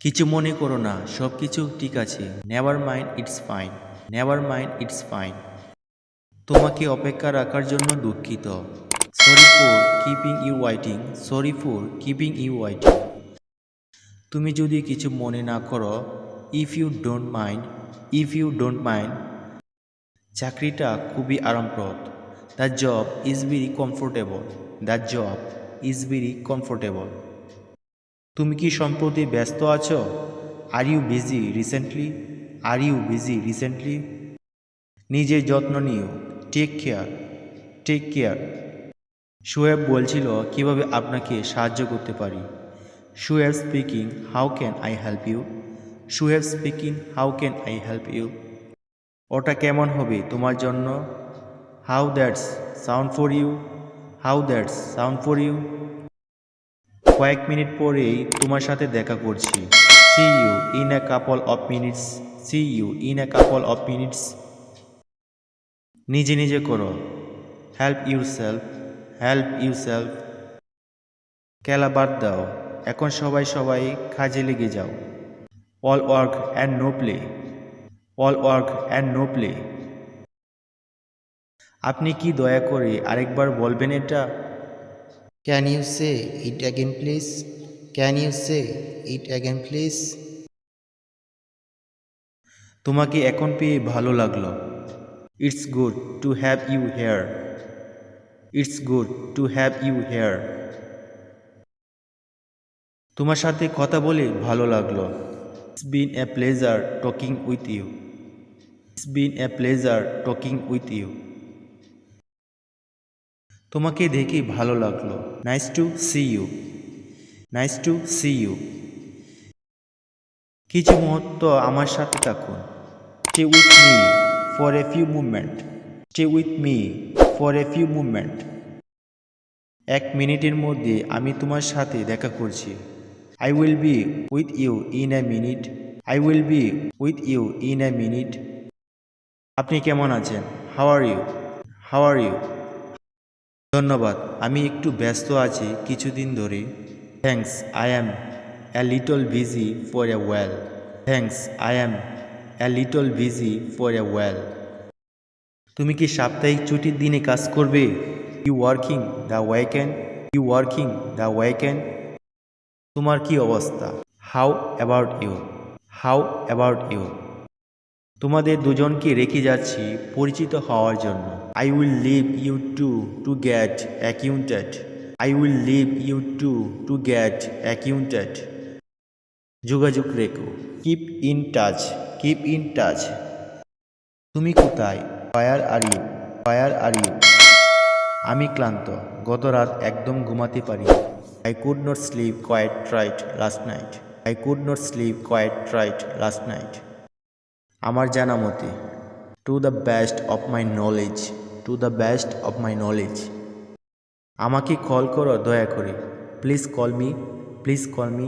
কিছু মনে করো না, সব কিছু ঠিক আছে। Never mind, it's fine. Never mind, it's fine. তোমাকে অপেক্ষা রাখার জন্য দুঃখিত। Sorry for keeping you waiting. Sorry for keeping you waiting. তুমি যদি কিছু মনে না করো, if you don't mind, if you don't mind. চাকরিটা খুবই আরামপ্রদ। The job is very comfortable. The job is very comfortable. তুমি কি সম্প্রতি ব্যস্ত আছো? Are you busy recently? Are you busy recently? নিজের যত্ন নিও। Take care, take care. Shoaib বলছিল কিভাবে আপনাকে সাহায্য করতে পারি। Shoaib speaking, how can I help you? Shoaib speaking, how can I help you? ওটা কেমন হবে তোমার জন্য? How that's sound for you? How that's sound for you? কয়েক মিনিট পরেই তোমার সাথে দেখা করছি। See you in a couple of minutes. See you in a couple of minutes. নিজে নিজে করো। Help yourself, help your self. খেলা বাদ দাও, এখন সবাই সবাই কাজে লেগে যাও। All work and no play. All work and no play. আপনি কি দয়া করে আরেকবার বলবেন এটা? Can you say it again, please? Can you say it again, please? তোমাকে এখন পেয়ে ভালো লাগলো। It's good to have you here. It's good to have you here. তোমার সাথে কথা বলে ভালো লাগলো। It's been a pleasure talking with you. It's been a pleasure talking with you. তোমাকে দেখে ভালো লাগলো। Nice to see you. Nice to see you. কিছু মুহূর্ত আমার সাথে থাকুন। Stay with me for a few movement. Stay with me for a few movement. এক মিনিটের মধ্যে আমি তোমার সাথে দেখা করছি। I will be with you in a minute. I will be with you in a minute. আপনি কেমন আছেন? How are you? How are you? ধন্যবাদ, আমি একটু ব্যস্ত আছি কিছুদিন ধরে। Thanks, I am a little busy for a well. Thanks, I am a little busy for a well. তুমি কি সাপ্তাহিক ছুটির দিনে কাজ করবে? You working the weekend? You working the weekend? তোমার কি অবস্থা? How about you? How about you? তোমাদের দুজনকে রেখে যাচ্ছি পরিচিত হওয়ার জন্য। I will leave you to get acquainted. I will leave you to get acquainted. যোগাযোগ রেখো। Keep in touch. Keep in touch. তুমি কোথায়? Where are you? Where are you? আমি ক্লান্ত, গত রাত একদম ঘুমাতে পারি। I could not sleep quite right last night. I could not sleep quite right last night. আমার জানা মতে। To the best of my knowledge. To the best of my knowledge. আমাকে কল করো দয়া করে। Please call me. Please call me.